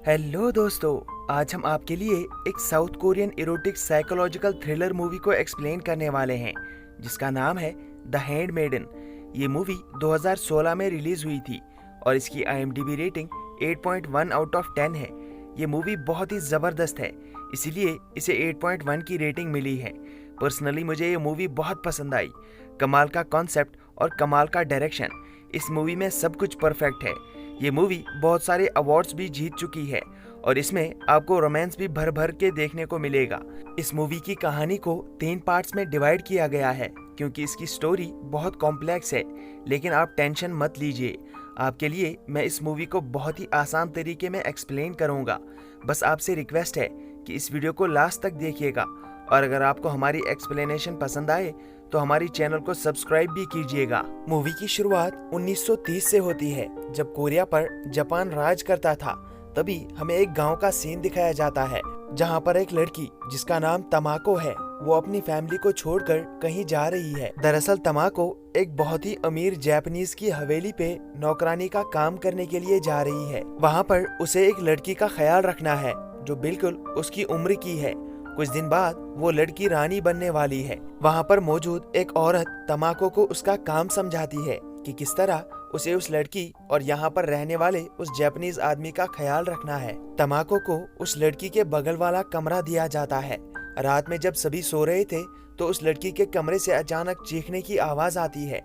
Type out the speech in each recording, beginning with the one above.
Hello दोस्तों, आज हम आपके लिए एक south Korean erotic psychological thriller movie को एक्सप्लेन करने वाले हैं जिसका नाम है द हैंडमेडन। ये मूवी 2016 में रिलीज हुई थी और इसकी IMDb रेटिंग 8.1 आउट ऑफ 10 है। ये मूवी बहुत ही ज़बरदस्त है, इसीलिए इसे 8.1 की रेटिंग मिली है। पर्सनली मुझे ये मूवी बहुत पसंद आई। कमाल का कॉन्सेप्ट और कमाल का डायरेक्शन, इस मूवी में सब कुछ परफेक्ट है। ये मूवी बहुत सारे अवार्ड्स भी जीत चुकी है और इसमें आपको रोमांस भी भर भर के देखने को मिलेगा। इस मूवी की कहानी को 3 पार्ट्स में डिवाइड किया गया है क्योंकि इसकी स्टोरी बहुत कॉम्प्लेक्स है, लेकिन आप टेंशन मत लीजिए। आपके लिए मैं इस मूवी को बहुत ही आसान तरीके में एक्सप्लेन करूंगा। बस आपसे रिक्वेस्ट है कि इस वीडियो को लास्ट तक देखिएगा और अगर आपको हमारी एक्सप्लेनेशन पसंद आए तो हमारी चैनल को सब्सक्राइब भी कीजिएगा। मूवी की शुरुआत 1930 से होती है जब कोरिया पर जापान राज करता था। तभी हमें एक गांव का सीन दिखाया जाता है जहां पर एक लड़की जिसका नाम तमाको है वो अपनी फैमिली को छोड़कर कहीं जा रही है। दरअसल तमाको एक बहुत ही अमीर जापानीज की हवेली पे नौकरानी का काम करने के लिए जा रही है। वहाँ पर उसे एक लड़की का ख्याल रखना है जो बिल्कुल उसकी उम्र की है। कुछ दिन बाद वो लड़की रानी बनने वाली है। वहाँ पर मौजूद एक औरत तमाको को उसका काम समझाती है कि किस तरह उसे उस लड़की और यहाँ पर रहने वाले उस जापानीज आदमी का ख्याल रखना है। तमाको को उस लड़की के बगल वाला कमरा दिया जाता है। रात में जब सभी सो रहे थे तो उस लड़की के कमरे से अचानक चीखने की आवाज आती है।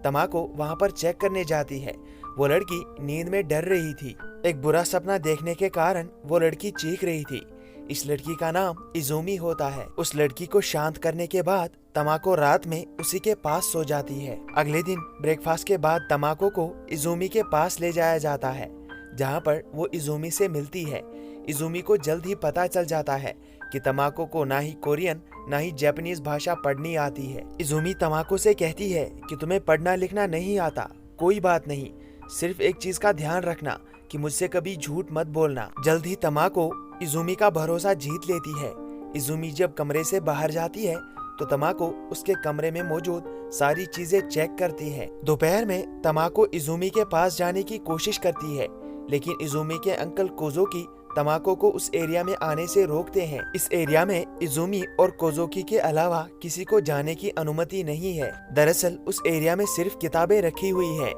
तमाको वहाँ पर चेक करने जाती है। वो लड़की नींद में डर रही थी। एक बुरा सपना देखने के कारण वो लड़की चीख रही थी। इस लड़की का नाम इज़ुमी होता है। उस लड़की को शांत करने के बाद तमाको रात में उसी के पास सो जाती है। अगले दिन ब्रेकफास्ट के बाद तमाको को इज़ुमी के पास ले जाया जाता है जहाँ पर वो इज़ुमी से मिलती है। इज़ुमी को जल्द ही पता चल जाता है कि तमाको को ना ही कोरियन ना ही जापानीज भाषा पढ़नी आती है। इज़ुमी तमाको से कहती है कि तुम्हें पढ़ना लिखना नहीं आता, कोई बात नहीं, सिर्फ एक चीज का ध्यान रखना कि मुझसे कभी झूठ मत बोलना। जल्द ही तमाको इज़ुमी का भरोसा जीत लेती है। इज़ुमी जब कमरे से बाहर जाती है तो तमाको उसके कमरे में मौजूद सारी चीजें चेक करती है। दोपहर में तमाको इज़ुमी के पास जाने की कोशिश करती है, लेकिन इज़ुमी के अंकल कोजोकी तमाको को उस एरिया में आने से रोकते हैं। इस एरिया में इज़ुमी और कोजोकी के अलावा किसी को जाने की अनुमति नहीं है। दरअसल उस एरिया में सिर्फ किताबें रखी हुई है।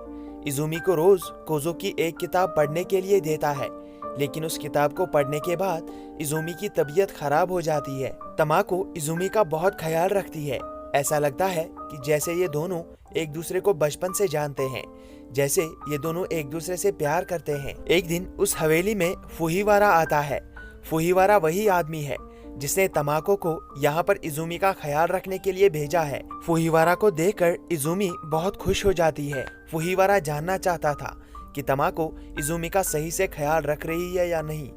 इज़ुमी को रोज कोजोकी एक किताब पढ़ने के लिए देता है, लेकिन उस किताब को पढ़ने के बाद इज़ुमी की तबीयत खराब हो जाती है। तमाको इज़ुमी का बहुत ख्याल रखती है। ऐसा लगता है कि जैसे ये दोनों एक दूसरे को बचपन से जानते हैं, जैसे ये दोनों एक दूसरे से प्यार करते हैं। एक दिन उस हवेली में फुहीवारा आता है। फुहीवारा वही आदमी है जिसने तमाको को यहाँ पर इज़ुमी का ख्याल रखने के लिए भेजा है। फुहीवारा को देखकर इज़ुमी बहुत खुश हो जाती है। फुहीवारा जानना चाहता था कि तमाको इज़ुमी का सही से ख्याल रख रही है या नहीं।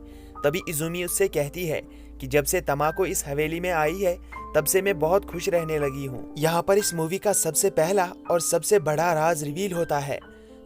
तभी इज़ुमी उससे कहती है कि जब से तमाको इस हवेली में आई है तब से मैं बहुत खुश रहने लगी हूँ। यहाँ पर इस मूवी का सबसे पहला और सबसे बड़ा राज रिवील होता है।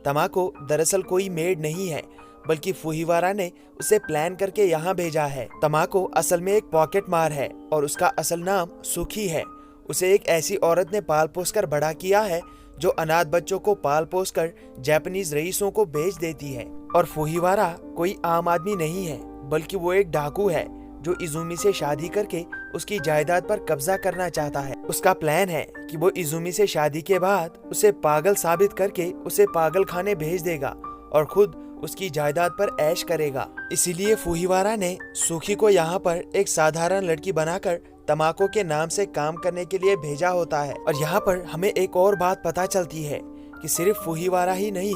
तमाको दरअसल कोई मेड नहीं है, बल्कि फुहीवारा ने उसे प्लान करके यहाँ भेजा है। तमाको असल में एक पॉकेट मार है और उसका असल नाम सुखी है। उसे एक ऐसी औरत ने पाल पोस कर बड़ा किया है जो अनाथ बच्चों को पाल पोस कर जापानीज रईसों को बेच देती है। और फुहीवारा कोई आम आदमी नहीं है, बल्कि वो एक डाकू है जो इज़ुमी से शादी करके उसकी जायदाद पर कब्जा करना चाहता है। उसका प्लान है कि वो इज़ुमी से शादी के बाद उसे पागल साबित करके उसे पागल खाने भेज देगा और खुद उसकी जायदाद पर ऐश करेगा। इसीलिए फुहीवारा ने सुखी को यहाँ पर एक साधारण लड़की बनाकर तमाको के नाम से काम करने के लिए भेजा होता है। और यहाँ पर हमें एक और बात पता चलती है कि सिर्फ फुहीवारा ही नहीं,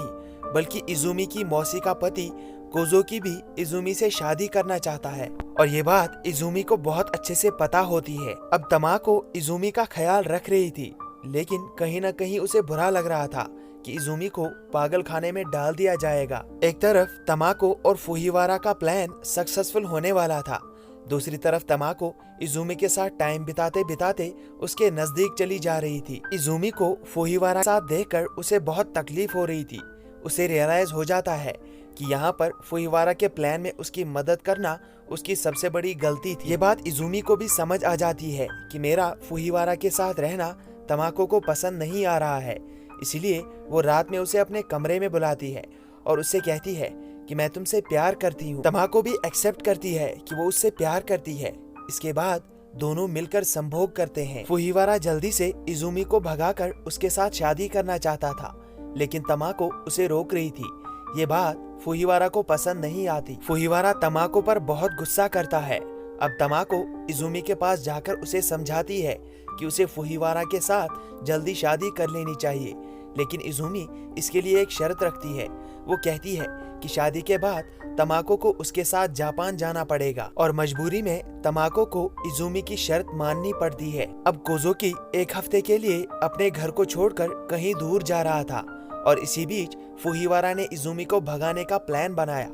बल्कि इज़ुमी की मौसी का पति कोजोकी भी इज़ुमी से शादी करना चाहता है और ये बात इज़ुमी को बहुत अच्छे से पता होती है। अब तमाको इज़ुमी का ख्याल रख रही थी, लेकिन कहीं न कहीं उसे बुरा लग रहा था कि इज़ुमी को पागल खाने में डाल दिया जाएगा। एक तरफ तमाको और फुहीवारा का प्लान सक्सेसफुल होने वाला था, दूसरी तरफ तमाको इज़ुमी के साथ टाइम बिताते बिताते उसके नजदीक चली जा रही थी। इज़ुमी को फुहीवारा साथ देखकर उसे बहुत तकलीफ हो रही थी। उसे रियलाइज हो जाता है कि यहाँ पर फुहीवारा के प्लान में उसकी मदद करना उसकी सबसे बड़ी गलती थी। ये बात इज़ुमी को भी समझ आ जाती है कि मेरा फुहीवारा के साथ रहना तमाको को पसंद नहीं आ रहा है। इसीलिए वो रात में उसे अपने कमरे में बुलाती है और उससे कहती है कि मैं तुमसे प्यार करती हूँ। तमाको भी एक्सेप्ट करती है कि वो उससे प्यार करती है। इसके बाद दोनों मिलकर संभोग करते हैं। फुहिवारा जल्दी से इजुमी को भगाकर उसके साथ शादी करना चाहता था, लेकिन तमाको उसे रोक रही थी। ये बात फुहिवारा को पसंद नहीं आती। फुहिवारा तमाको पर बहुत गुस्सा करता है। अब तमाको इजुमी के पास जाकर उसे समझाती है कि उसे फुहिवारा के साथ जल्दी शादी कर लेनी चाहिए, लेकिन इजुमी इसके लिए एक शर्त रखती है। वो कहती है कि शादी के बाद तमाको को उसके साथ जापान जाना पड़ेगा और मजबूरी में तमाको को इजुमी की शर्त माननी पड़ती है। अब कोजोकी एक हफ्ते के लिए अपने घर को छोड़कर कहीं दूर जा रहा था और इसी बीच फुहिवारा ने इजुमी को भगाने का प्लान बनाया,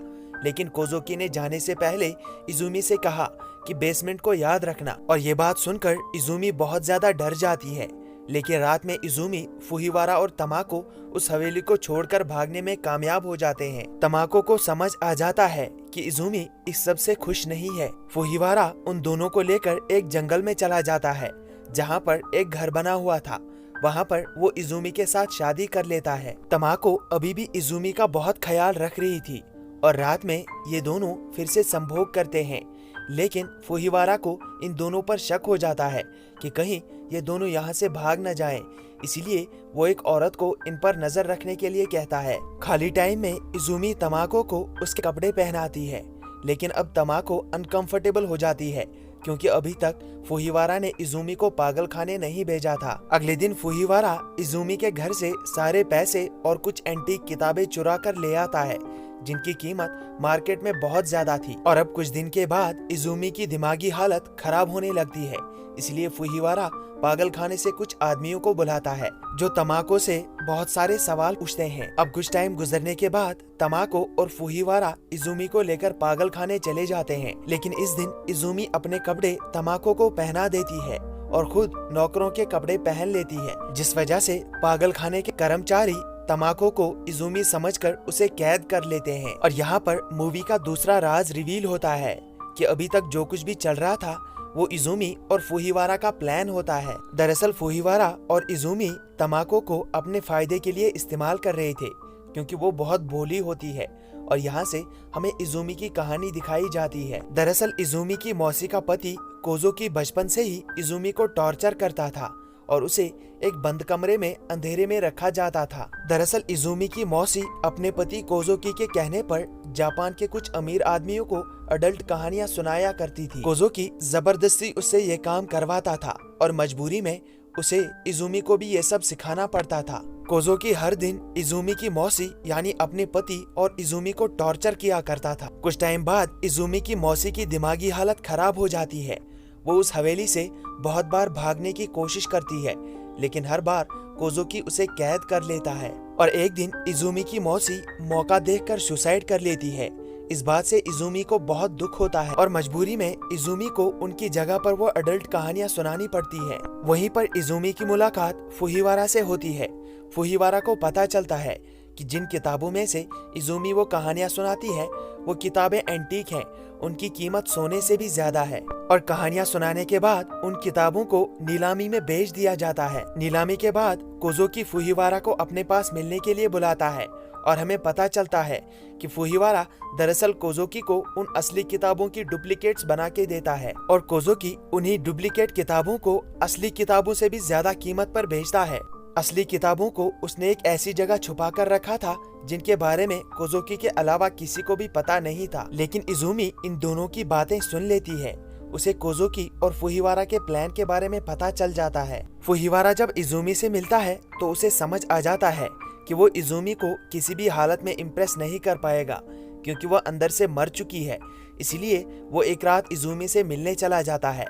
लेकिन कोजोकी ने जाने से पहले इजुमी से कहा कि बेसमेंट को याद रखना। और ये बात सुनकर इजुमी बहुत ज्यादा डर जाती है। लेकिन रात में इजुमी, फुहिवारा और तमाको उस हवेली को छोड़कर भागने में कामयाब हो जाते हैं। तमाको को समझ आ जाता है कि इजुमी इस सब से खुश नहीं है। फुहिवारा उन दोनों को लेकर एक जंगल में चला जाता है जहाँ पर एक घर बना हुआ था। वहाँ पर वो इजुमी के साथ शादी कर लेता है। तमाको अभी भी इजुमी का बहुत ख्याल रख रही थी और रात में ये दोनों फिर से संभोग करते हैं, लेकिन फुहिवारा को इन दोनों पर शक हो जाता है कि कहीं ये दोनों यहाँ से भाग न जाएं। इसीलिए वो एक औरत को इन पर नजर रखने के लिए कहता है। खाली टाइम में इजुमी तमाको को उसके कपड़े पहनाती है, लेकिन अब तमाको अनकंफर्टेबल हो जाती है क्योंकि अभी तक फुहिवारा ने इजुमी को पागल खाने नहीं भेजा था। अगले दिन फुहिवारा इजुमी के घर से सारे पैसे और कुछ एंटीक किताबें चुरा कर ले आता है, जिनकी कीमत मार्केट में बहुत ज्यादा थी। और अब कुछ दिन के बाद इजुमी की दिमागी हालत खराब होने लगती है, इसलिए फुहिवारा पागल खाने से कुछ आदमियों को बुलाता है जो तमाको से बहुत सारे सवाल पूछते हैं। अब कुछ टाइम गुजरने के बाद तमाको और फुहिवारा इजुमी को लेकर पागल खाने चले जाते हैं, लेकिन इस दिन इजुमी अपने कपड़े तमाको को पहना देती है और खुद नौकरों के कपड़े पहन लेती है, जिस वजह से पागल खाने के कर्मचारी तमाको को इजुमी समझकर उसे कैद कर लेते हैं। और यहाँ पर मूवी का दूसरा राज रिवील होता है कि अभी तक जो कुछ भी चल रहा था वो इजुमी और फुहिवारा का प्लान होता है। दरअसल फुहिवारा और इजुमी तमाको को अपने फायदे के लिए इस्तेमाल कर रहे थे क्योंकि वो बहुत भोली होती है, और यहाँ से हमें इजुमी की कहानी दिखाई जाती है। दरअसल इजुमी की मौसी का पति कोजोकी बचपन से ही इजुमी को टॉर्चर करता था और उसे एक बंद कमरे में अंधेरे में रखा जाता था। दरअसल इजुमी की मौसी अपने पति कोजोकी के कहने पर जापान के कुछ अमीर आदमियों को अडल्ट कहानियां सुनाया करती थी। कोजोकी जबरदस्ती उससे ये काम करवाता था और मजबूरी में उसे इजुमी को भी ये सब सिखाना पड़ता था। कोजोकी हर दिन इजुमी की मौसी यानी अपने पति और इजुमी को टॉर्चर किया करता था। कुछ टाइम बाद इजुमी की मौसी की दिमागी हालत खराब हो जाती है। वो उस हवेली से बहुत बार भागने की कोशिश करती है, लेकिन हर बार कोजोकी उसे कैद कर लेता है। और एक दिन इजुमी की मौसी मौका देखकर सुसाइड कर लेती है। इस बात से इजुमी को बहुत दुख होता है और मजबूरी में इजुमी को उनकी जगह पर वो अडल्ट कहानियां सुनानी पड़ती है। वहीं पर इजुमी की मुलाकात फुहिवारा से होती है। फुहिवारा को पता चलता है कि जिन किताबों में से इजुमी वो कहानियां सुनाती है वो किताबें एंटीक हैं, उनकी कीमत सोने से भी ज्यादा है। और कहानियां सुनाने के बाद उन किताबों को नीलामी में बेच दिया जाता है। नीलामी के बाद कोजोकी फुहिवारा को अपने पास मिलने के लिए बुलाता है और हमें पता चलता है कि फुहिवारा दरअसल कोजोकी को उन असली किताबों की डुप्लीकेट्स बना के देता है और कोजोकी उन्हीं डुप्लीकेट किताबों को असली किताबों से भी ज्यादा कीमत पर बेचता है। असली किताबों को उसने एक ऐसी जगह छुपा कर रखा था जिनके बारे में कोजोकी के अलावा किसी को भी पता नहीं था। लेकिन इजुमी इन दोनों की बातें सुन लेती है। उसे कोजोकी और फुहिवारा के प्लान के बारे में पता चल जाता है। फुहिवारा जब इजुमी से मिलता है तो उसे समझ आ जाता है कि वो इजुमी को किसी भी हालत में इम्प्रेस नहीं कर पाएगा क्योंकि वो अंदर से मर चुकी है। इसलिए वो एक रात इजुमी से मिलने चला जाता है,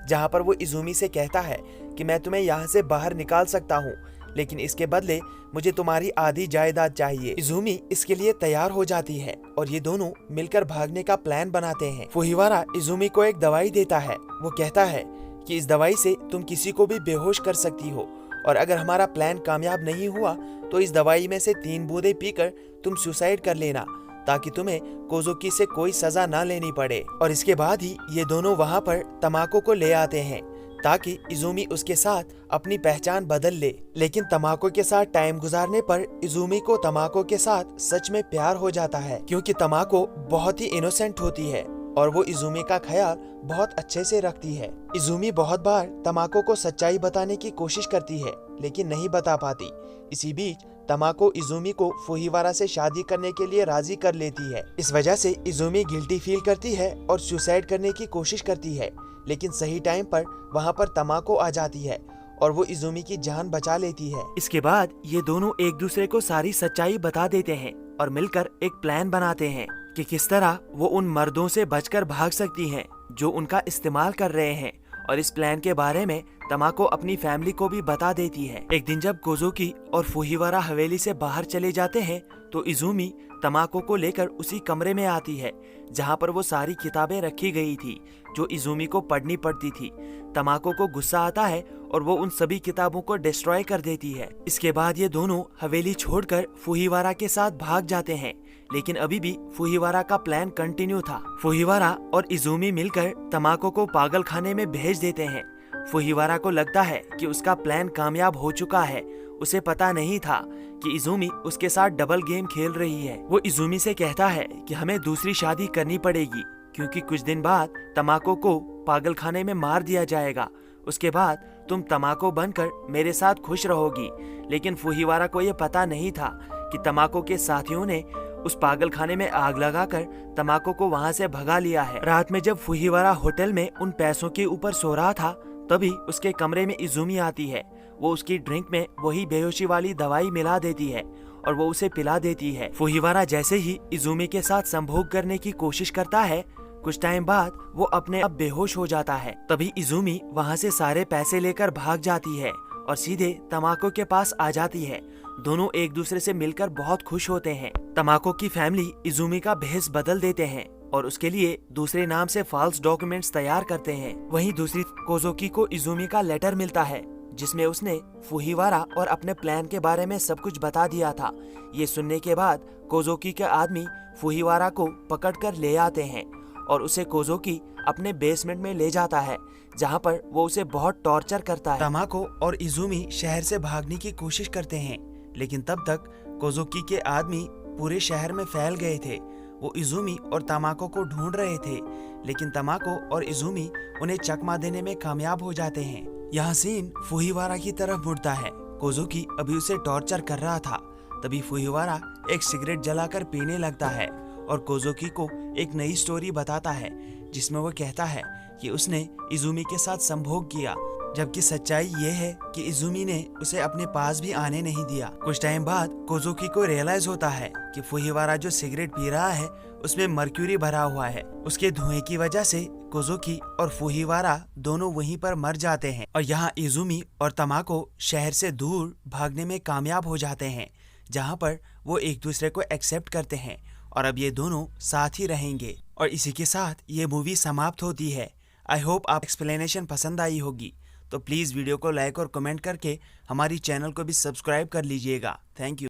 जहाँ पर वो इजुमी से कहता है कि मैं तुम्हें यहाँ से बाहर निकाल सकता हूँ, लेकिन इसके बदले मुझे तुम्हारी आधी जायदाद चाहिए। इजुमी इसके लिए तैयार हो जाती है और ये दोनों मिलकर भागने का प्लान बनाते हैं। फुहिवारा इजुमी को एक दवाई देता है। वो कहता है कि इस दवाई से तुम किसी को भी बेहोश कर सकती हो और अगर हमारा प्लान कामयाब नहीं हुआ तो इस दवाई में से 3 बूंदें पीकर तुम सुसाइड कर लेना ताकि तुम्हें कोजोकी से कोई सजा ना लेनी पड़े। और इसके बाद ही ये दोनों वहाँ पर तमाको को ले आते हैं ताकि इजुमी उसके साथ अपनी पहचान बदल ले। लेकिन तमाको के साथ टाइम गुजारने पर इजुमी को तमाको के साथ सच में प्यार हो जाता है, क्योंकि तमाको बहुत ही इनोसेंट होती है और वो इजुमी का ख्याल बहुत अच्छे से रखती है। इजुमी बहुत बार तमाको को सच्चाई बताने की कोशिश करती है लेकिन नहीं बता पाती। इसी बीच तमाको इजुमी को फुहिवारा से शादी करने के लिए राजी कर लेती है। इस वजह से इजुमी गिल्टी फील करती है और सुसाइड करने की कोशिश करती है, लेकिन सही टाइम पर वहाँ पर तमाको आ जाती है और वो इजुमी की जान बचा लेती है। इसके बाद ये दोनों एक दूसरे को सारी सच्चाई बता देते हैं और मिलकर एक प्लान बनाते हैं कि किस तरह वो उन मर्दों से बचकर भाग सकती हैं जो उनका इस्तेमाल कर रहे हैं। और इस प्लान के बारे में तमाको अपनी फैमिली को भी बता देती है। एक दिन जब कोजोकी और फुहिवारा हवेली से बाहर चले जाते हैं तो इजुमी तमाको को लेकर उसी कमरे में आती है जहां पर वो सारी किताबें रखी गई थी जो इजुमी को पढ़नी पड़ती थी। तमाको को गुस्सा आता है और वो उन सभी किताबों को डिस्ट्रॉय कर देती है। इसके बाद ये दोनों हवेली छोड़कर फुहिवारा के साथ भाग जाते हैं, लेकिन अभी भी फुहिवारा का प्लान कंटिन्यू था। फुहिवारा और इजुमी मिलकर तमाको को पागल खाने में भेज देते हैं। फुहिवारा को लगता है कि उसका प्लान कामयाब हो चुका है। उसे पता नहीं था कि इजुमी उसके साथ डबल गेम खेल रही है। वो इजुमी से कहता है कि हमें दूसरी शादी करनी पड़ेगी क्योंकि कुछ दिन बाद तमाको को पागल खाने में मार दिया जाएगा। उसके बाद तुम तमाको बनकर मेरे साथ खुश रहोगी। लेकिन फुहिवारा को यह पता नहीं था कि तमाको के साथियों ने उस पागल खाने में आग लगाकर तमाको को वहां से भगा लिया है। रात में जब फुहिवारा होटल में उन पैसों के ऊपर सो रहा था तभी उसके कमरे में इजुमी आती है। वो उसकी ड्रिंक में वही बेहोशी वाली दवाई मिला देती है और वो उसे पिला देती है। फुहिवारा जैसे ही इजुमी के साथ संभोग करने की कोशिश करता है, कुछ टाइम बाद वो अपने आप बेहोश हो जाता है। तभी इजुमी वहाँ से सारे पैसे लेकर भाग जाती है और सीधे तमाको के पास आ जाती है। दोनों एक दूसरे से मिलकर बहुत खुश होते हैं। तमाको की फैमिली इजुमी का भेष बदल देते हैं और उसके लिए दूसरे नाम से फॉल्स डॉक्यूमेंट्स तैयार करते हैं। वहीं दूसरी कोजोकी को इजुमी का लेटर मिलता है जिसमें उसने फुहिवारा और अपने प्लान के बारे में सब कुछ बता दिया था। ये सुनने के बाद कोजोकी के आदमी फुहिवारा को पकड़कर ले आते हैं और उसे कोजोकी अपने बेसमेंट में ले जाता है जहां पर वो उसे बहुत टॉर्चर करता है। तमाको और इजुमी शहर से भागने की कोशिश करते हैं, लेकिन तब तक कोजोकी के आदमी पूरे शहर में फैल गए थे। वो इजुमी और तमाको को ढूंढ रहे थे, लेकिन तमाको और इजुमी उन्हें चकमा देने में कामयाब हो जाते हैं। यहाँ सीन फुहिवारा की तरफ मुड़ता है। कोजोकी अभी उसे टॉर्चर कर रहा था। तभी फुहिवारा एक सिगरेट जलाकर पीने लगता है और कोजोकी को एक नई स्टोरी बताता है जिसमें वो कहता है कि उसने इजुमी के साथ संभोग किया, जबकि सच्चाई ये है कि इजुमी ने उसे अपने पास भी आने नहीं दिया। कुछ टाइम बाद कोजोकी को रियलाइज होता है कि फुहिवारा जो सिगरेट पी रहा है उसमें मर्क्यूरी भरा हुआ है। उसके धुएं की वजह से कोजोकी और फुहिवारा दोनों वहीं पर मर जाते हैं और यहाँ इजुमी और तमाको शहर से दूर भागने में कामयाब हो जाते हैं, जहाँ पर वो एक दूसरे को एक्सेप्ट करते हैं और अब ये दोनों साथ ही रहेंगे। और इसी के साथ ये मूवी समाप्त होती है। आई होप आप एक्सप्लेनेशन पसंद आई होगी, तो प्लीज़ वीडियो को लाइक और कमेंट करके हमारी चैनल को भी सब्सक्राइब कर लीजिएगा। Thank you.